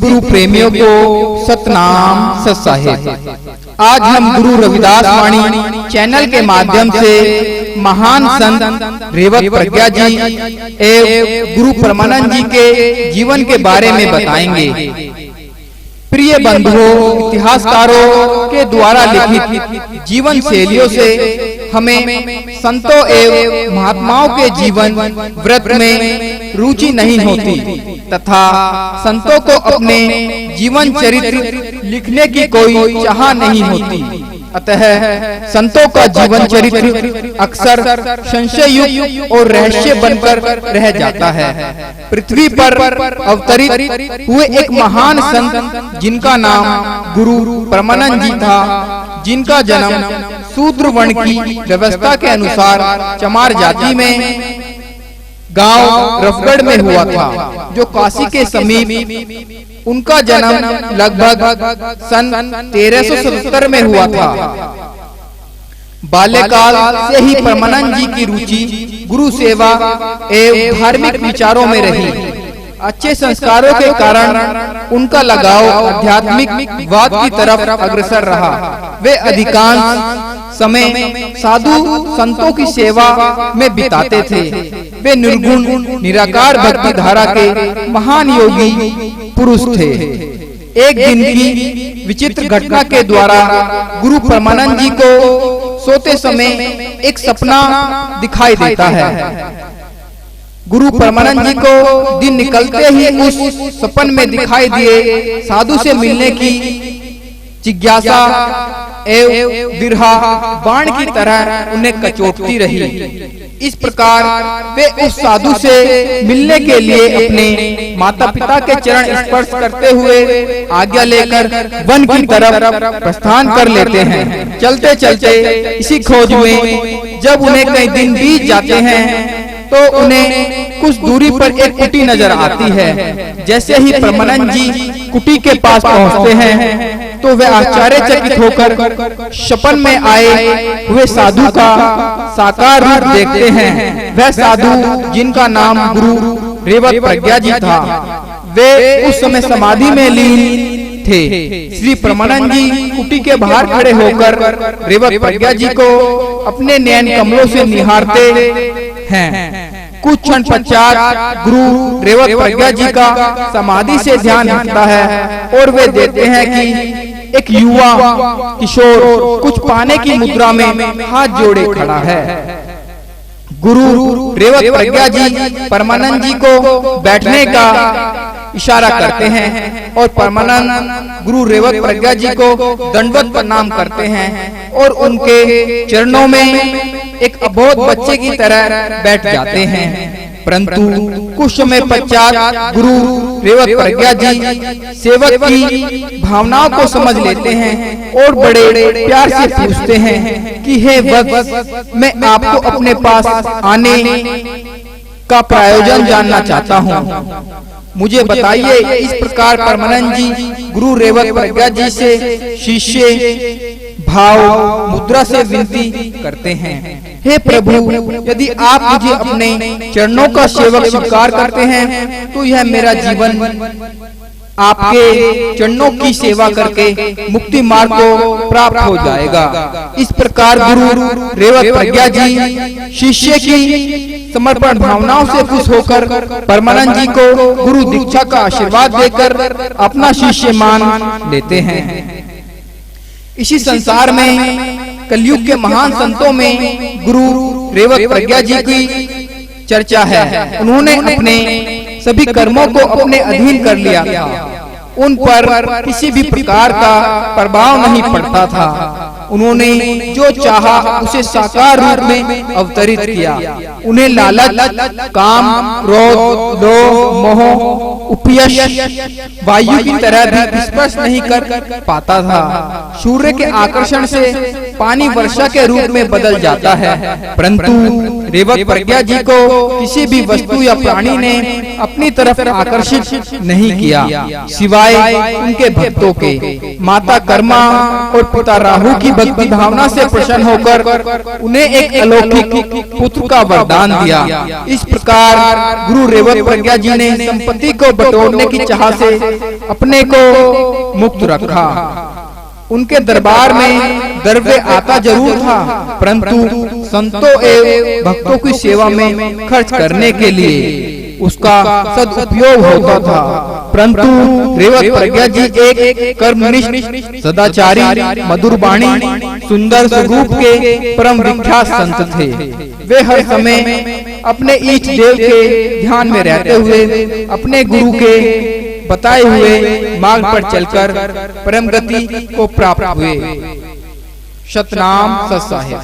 गुरु प्रेमियों को सतनाम सत साहिब। आज हम गुरु रविदास वाणी चैनल के माध्यम से महान संत रेवत प्रज्ञा जी एवं गुरु परमानंद जी के जीवन के बारे में बताएंगे। प्रिय बंधुओं, इतिहासकारों के द्वारा लिखित जीवन शैलियों से हमें संतों एवं महात्माओं के जीवन व्रत में रुचि नहीं होती तथा संतों को अपने जीवन चरित्र लिखने की कोई चाह नहीं होती। अतः संतों का जीवन चरित्र अक्सर संशययुक्त और रहस्य बनकर रह जाता है। पृथ्वी पर अवतरित हुए एक महान संत जिनका नाम गुरु परमानंद जी था, जिनका जन्म शूद्र वर्ण की व्यवस्था के अनुसार चमार जाति में गांव रफगढ़ में हुआ था, जो काशी के समीप। उनका जन्म लगभग सन 1377 में हुआ था। बाल्यकाल से ही परमानंद जी की रुचि गुरु सेवा एवं धार्मिक विचारों में रही। अच्छे संस्कारों के कारण उनका लगाव आध्यात्मिक वाद की तरफ अग्रसर रहा। वे अधिकांश समय साधु संतों की सेवा में बिताते थे। वे निर्गुण निराकार भक्ति धारा के महान योगी पुरुष थे। एक दिन की विचित्र घटना के द्वारा गुरु परमानंद जी को सोते समय एक सपना दिखाई देता है। गुरु परमानंद जी को दिन निकलते ही उस सपन में दिखाई दिए साधु से मिलने की जिज्ञासा एवं विरहा बाण की तरह उन्हें कचोटती रही। इस प्रकार वे उस साधु से मिलने के लिए अपने माता पिता के चरण स्पर्श करते हुए आज्ञा लेकर वन की तरफ प्रस्थान कर लेते हैं। चलते चलते इसी खोज में जब उन्हें कई दिन बीत जाते हैं तो उन्हें कुछ दूरी पर एक कुटी नजर आती है। जैसे ही परमानंद जी कुटी के पास पहुंचते हैं तो वे आश्चर्यचकित होकर सपन में आए हुए साधु का साकार रूप देखते हैं। वह साधु जिनका नाम गुरु रेवत प्रज्ञा जी था, वे उस समय समाधि में लीन थे। श्री परमानंद जी कुटी के बाहर खड़े होकर रेवत प्रज्ञा जी को अपने नयन कमलों से निहारते हैं। कुछ क्षण पश्चात गुरु रेवत प्रज्ञा जी का समाधि से ध्यान हटता है और वे देखते हैं कि एक युवा किशोर कुछ पाने की मुद्रा में हाथ जोड़े खड़ा है। गुरु रेवत प्रज्ञा जी परमानंद जी को बैठने का इशारा करते हैं और परमानंद गुरु रेवत प्रज्ञा जी को दंडवत प्रणाम करते हैं और उनके चरणों में एक अबोध बच्चे की तरह बैठ जाते हैं। परंतु कुछ समय पश्चात गुरु रेवत प्रज्ञा जी सेवक की भावनाओं को समझ लेते हैं और बड़े प्यार से पूछते हैं कि हे वत्स, मैं आपको अपने पास आने का प्रयोजन जानना चाहता हूँ। मुझे बताइए। इस प्रकार परमानंद जी गुरु रेवत प्रज्ञा जी से शिष्य भाव मुद्रा से विनती करते हैं, हे प्रभु, यदि आप मुझे अपने चरणों का सेवक स्वीकार करते हैं तो यह मेरा जीवन आपके चरणों की सेवा करके मुक्ति मार्ग को प्राप्त हो जाएगा। इस प्रकार गुरु रेवत प्रज्ञा जी शिष्य की समर्पण भावनाओं से खुश होकर परमानंद जी को गुरु दीक्षा का आशीर्वाद देकर अपना शिष्य मान लेते हैं। इसी संसार में कलयुग के महान संतों में गुरु रेवत प्रज्ञा जी की चर्चा है। उन्होंने अपने सभी कर्मों को अपने अधीन कर लिया था। उन पर किसी भी प्रकार का प्रभाव नहीं पड़ता था। उन्होंने जो चाहा उसे साकार रूप में अवतरित किया। उन्हें लालच, काम, क्रोध, लोभ, मोह, उपयश वायु की तरह भी स्पर्श नहीं कर पाता था। सूर्य के आकर्षण से पानी वर्षा के रूप में बदल जाता है, परंतु रेवत प्रज्ञा जी को किसी भी वस्तु या प्राणी ने अपनी तरफ आकर्षित नहीं किया, सिवाय उनके भक्तों के। माता कर्मा और पिता राहु की भक्ति भावना से प्रसन्न होकर उन्हें एक अलौकिक पुत्र का वरदान दिया। इस प्रकार गुरु रेवत प्रज्ञा जी ने संपत्ति को बटोरने की चाह से अपने को मुक्त रखा। उनके दरबार में द्रव्य आता जरूर था, परंतु संतों एवं भक्तों की सेवा में खर्च करने के लिए उसका सदुपयोग होता था। परंतु रेवत प्रज्ञा जी एक कर्मनिष्ठ, सदाचारी, मधुर वाणी, सुंदर स्वरूप के परम विख्यात संत थे। वे हर समय अपने इष्ट देव के ध्यान में रहते हुए अपने गुरु के बताए हुए मार्ग पर चलकर परम गति को प्राप्त हुए। सतनाम सत साहिब।